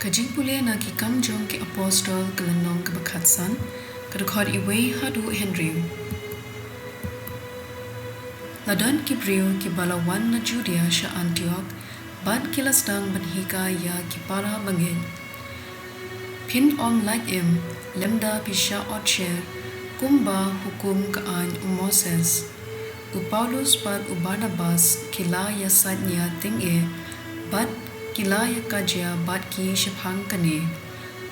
Jingpule na ki kam jong ki apostol kelenong ke bekatsan, kedekot iwe hadu Henry. Ladan ki brio ki balawan na Judea sya Antioch, bad kilas dang benhika ya ki para bangin. Pin om like im, lemda pisha otcher, kumba hukum kaan Moses. U Paulus bad u Barnabas kila ya sadnya tinge, bad kila ya kajya bad ki shapang kane.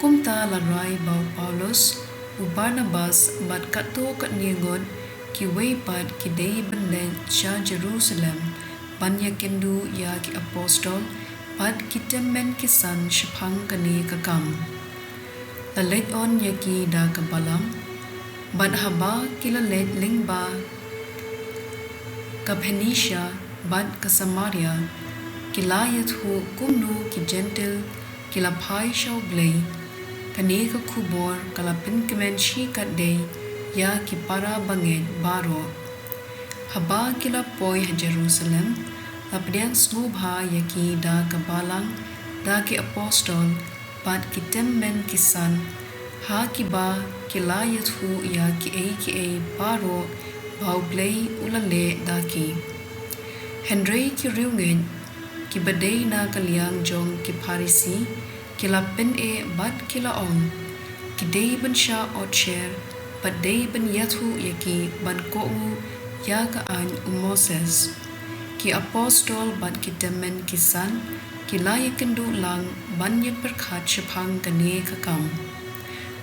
Kumta larai bau Paulus u Barnabas bad kato kat ningon ki way bad ki day benden sya Jerusalem banya kendu ya ki apostol bad ki temmen kisan shapang kane kakam. Lalet on ya ki da kabalam bad haba kila let lingba ka Phoenicia bad ka Samaria kilayat hu kumnu ki gentle kila pai shaw Blei kane ka kubor kala pinkemen shi kat day ya ki para banged baro haba kila poi ha Jerusalem lapdian snubha ya ki da kabalang da ki apostol bad ki temmen kisan ha ki ba kilayat hu ya ki baro bau Blei ulale daki. Henry ki riungin ki badai na kaliang jong ki parisi ki lapen bad kila on ki day ben sya otcher bad day ben yathu yaki ban ko'u ya kaan Moses ki apostol bad ki temen kisan ki layakendu lang ban ye perkhat shapang kane kakam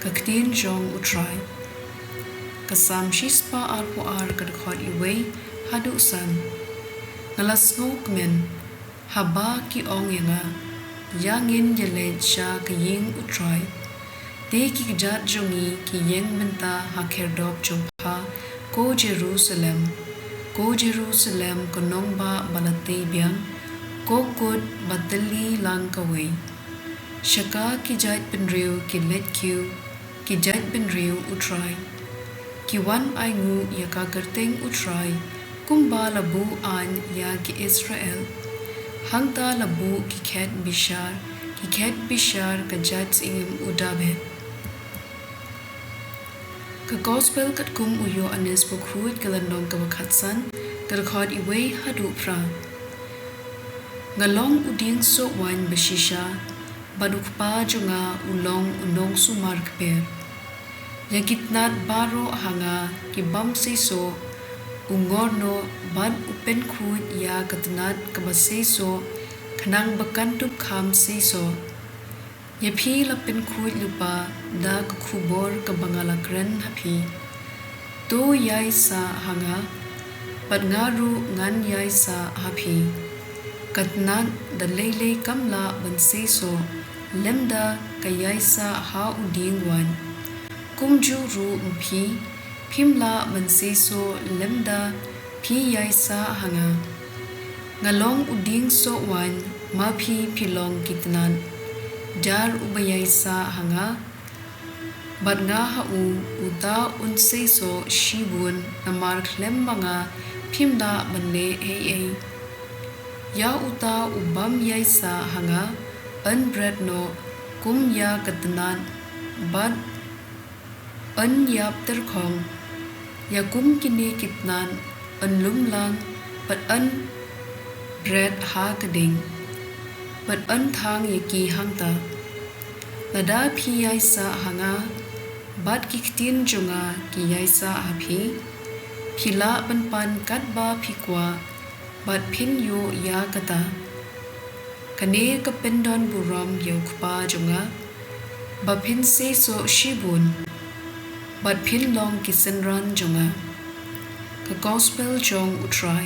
ka ktien jong utrai kasam shispa ar kadkhot iwe hadu san ngalas ngokmen haba ki ong yanga yangin yele sha kaying utrai te ki jat jongi ki yeng menta hakerdop chopha ko Jerusalem konongba balate biang ko kod batali lang kawe shaka ki jat penriu ki let kyu ki jat penriu utrai ki wan ai ngu ya ka kerteng utrai kumba labu an ya ki Israel hangta labu ki khet bishar ka jats ingim udabe ka gospel kat kum uyo anes bukhuit kalandong ka wakatsan kadkhot iwe hadu pra ngalong uding so wan bashisha badukpa junga ulong unong sumar kper Yagitnat baro hanga ki bam seso ungorno bad upen khut ya katnat kabaseso khanang bakantup kham seso yapi lapen khut lupa da khubor ka bangalakran hapi to yai sa hanga bad ngaru ngan yai sa hapi katnat da lele kamla ban seso lemda kayai sa ha uding wan kumju ru mpi phimla manseso lemda phi yaisa hanga ngalong uding so wan ma phi philong kitnan jar ubayaisa hanga badnga ha uta unseso shibun namar khlem manga phimda banle ya uta ubam yaisa hanga unbread no kum ya katnan bad an yap terkhong ya kum kini kitnan an lumlang pat an bread ha kading pat an thang yaki hangta lada phi yaisa hanga bad ki ktien junga ki yaisa hapi phila pan kat ba phikwa bad phin yo ya kata kane ka pendon buram yokpa junga ba phin se so shibun but pin long kisenran jonga ka gospel jong utrai